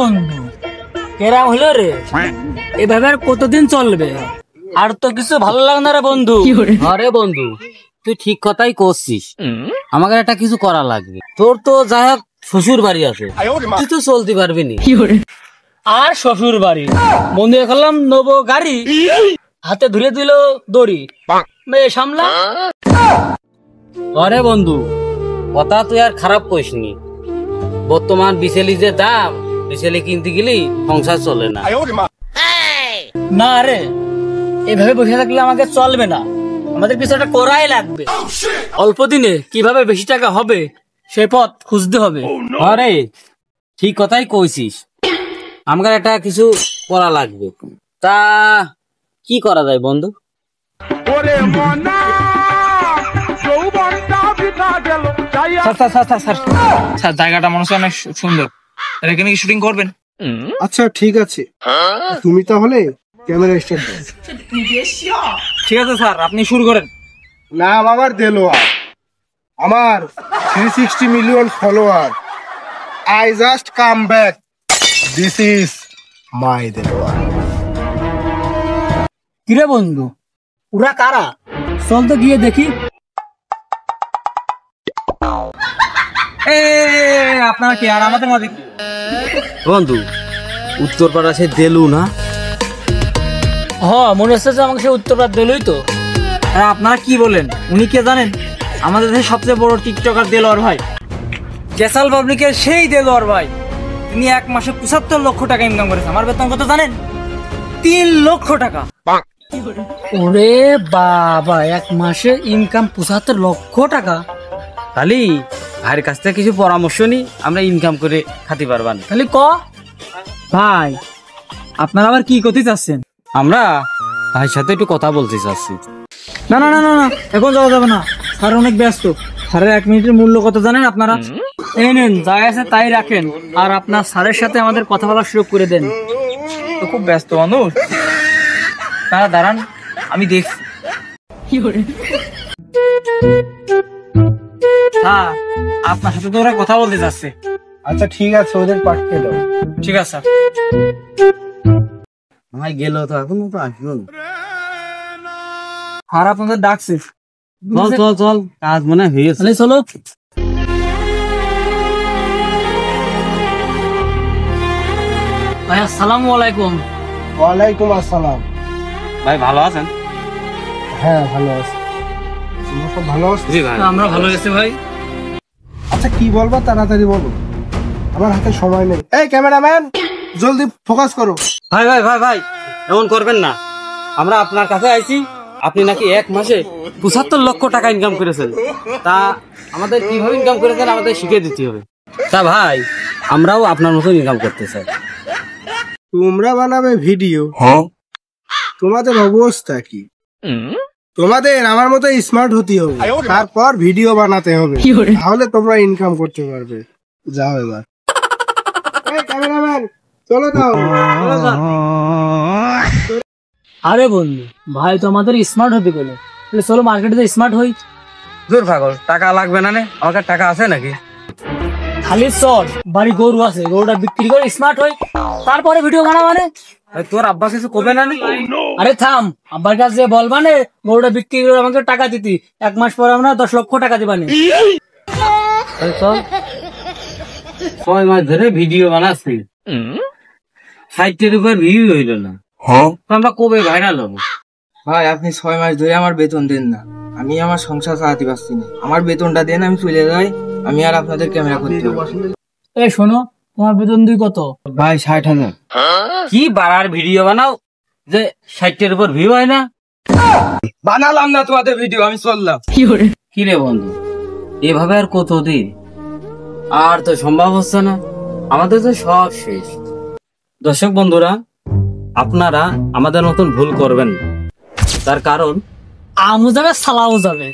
বন্ধু কেরাম হলো রে, এভাবে আর কতদিন চলবে? আর তো কিছু ভালো লাগে না রে বন্ধু। আরে বন্ধু তুই ঠিক কথাই করছিস, আমাকে একটা কিছু করা লাগবে। তোর তো যাই হোক শ্বশুর বাড়ি আছে, তুই তো চলতে পারবি নি। আর শ্বশুর বাড়ি বন্ধু করলাম নেবো গাড়ি, হাতে ধরে দিল দড়ি, মেয়ে সামলা। আরে বন্ধু কথা তুই আর খারাপ করিসনি, বর্তমান বিচেলি যে দাম, বিচেলি কিনতে গেলি সংসার চলে না। না রে, এভাবে বসে থাকলে আমাকে চলবে না, আমাদের কিছু একটা করাই লাগবে। অল্প দিনে কিভাবে বেশি টাকা হবে সে পথ খুঁজতে হবে। আরে ঠিক কথাই কইছিস, আমাকে একটা কিছু করা লাগবে। তা কি করা যায় বন্ধু? স্যার জায়গাটা মনে হচ্ছে অনেক সুন্দর, এখানে কি শুটিং করবেন? আচ্ছা ঠিক আছে, তুমি তাহলে ক্যামেরা স্টার্ট দাও। ঠিক আছে স্যার, আপনি শুরু করেন। নাম আমার দেলোয়ার, আমার 360 million follower. I just come back, this is my Delwar. কিরে বন্ধু, ওরা কারা? চল তো গিয়ে দেখি। আপনারা কি আর আমাদের মাঝে? বন্ধু উত্তরপাড়া সে দেলু না? মনে হচ্ছে যে আমাকে সে উত্তরপাড়া দিলই তো। আপনারা কি বলেন, উনি কে জানেন? আমাদের দেশের সবচেয়ে বড় টিকটকার দেলোয়ার ভাই, ক্যাসাল পাবলিকের সেই দেলোয়ার ভাই। তিনি এক মাসে 75 লক্ষ টাকা ইনকাম করেছে। আমার বেতন কত জানেন? 3 লক্ষ টাকা। ওরে বাবা, এক মাসে ইনকাম 75 লক্ষ টাকা। খালি ভাইয়ের কাছ থেকে কিছু পরামর্শ নি, আমরা ইনকাম করে খাতে পারবান। খালি ক ভাই আপনারা আবার কি করতে চাচ্ছেন? আমরা ভাইয়ের সাথে একটু কথা বলতে চাচ্ছি। না না না না না, এখন যাওয়া যাবে না, স্যার অনেক ব্যস্ত। স্যারের 1 মিনিটের মূল্য কত জানেন আপনারা? এই নেন, যাই আছে তাই রাখেন, আর আপনার স্যারের সাথে আমাদের কথা বলার সুযোগ করে দেন। তো খুব ব্যস্ত মানুষ, তারা দাঁড়ান আমি দেখছি। হ্যাঁ, আপনার সাথে তো ওরা কথা বলতে যাচ্ছে। আচ্ছা ঠিক আছে, ওদের পাঠিয়ে দাও। ঠিক আছে স্যার। ভাই গেল তো, এখন তো আসলো না। আর আপনাদের ডাকছে। চল চল চল, কাজ মনে হয়ে গেছে। তাহলে চলো। ভাই আসসালামু আলাইকুম। ওয়ালাইকুম আসসালাম। ভাই ভালো আছেন? হ্যাঁ ভালো আছি, তোমরা সব ভালো আছো? জি ভাই, আমরা ভালো আছি ভাই। আচ্ছা কি বলবা তাড়াতাড়ি বলো, আমার হাতে সময় নেই। এই ক্যামেরাম্যান, জলদি ফোকাস করো। ভাই ভাই ভাই ভাই এমন করবেন না, আমরা আপনার কাছে আইছি, আপনি নাকি এক মাসে 75 লক্ষ টাকা ইনকাম করেছেন। তা আমাদের কিভাবে ইনকাম করেছেন আমাদের শিখিয়ে দিতে হবে। তা ভাই আমরাও আপনার মতো ইনকাম করতে চাই। তোমরা বানাবে ভিডিও, তোমাদের অবস্থা কি? তোমাদের আমার মতো স্মার্ট হতে হবে, তারপর ভিডিও বানাতে হবে, তাহলে তোমরা ইনকাম করতে পারবে। যাও এবার। এই ক্যামেরাম্যান চলো দাও। আরে বন্ধু, ভাই তো আমাদের স্মার্ট হতে গেলে, তাহলে চলো মার্কেটে স্মার্ট হই। দূর পাগল, টাকা লাগবে না নে, আমার টাকা আছে নাকি? খালি চল, বাড়ি গরু আছে, গরুটা বিক্রি করে স্মার্ট হই, তারপরে ভিডিও বানাবানে। তোর আব্বা কিছু কবে না? আরে থাম, আব্বার কাছে বলবানে গরুটা বিক্রি করে আমাকে টাকা দিতি, 1 মাস পর আমরা 10 লক্ষ টাকা দিবানি। চল, 6 মাস ধরে ভিডিও বানাচ্ছি, 60-এর উপর ভিউ হইল না, আমরা কবে ভাইরাল হবো? ভাই আপনি 6 মাস ধরে আমার বেতন দেন না, আমি আমার সংসার চালাতে পারছি না। আমার বেতনটা দেন, আমি চলে যাই, আমি আর আপনাদের ক্যামেরা করতে হবে। এই শোনো, তোমার বেতন দুই কত? ভাই 60,000। কি বাড়ার ভিডিও বানাও যে 60-এর উপর ভিউ হয় না? বানালাম না তোমাদের ভিডিও, আমি চললাম। কি রে বন্ধু, এভাবে আর কতদিন? আর তো সম্ভব হচ্ছে না, আমাদের তো সব শেষ। দর্শক বন্ধুরা, আপনারা আমাদের মতন ভুল করবেন, তার কারণ আমও যাবে, সালাও যাবে।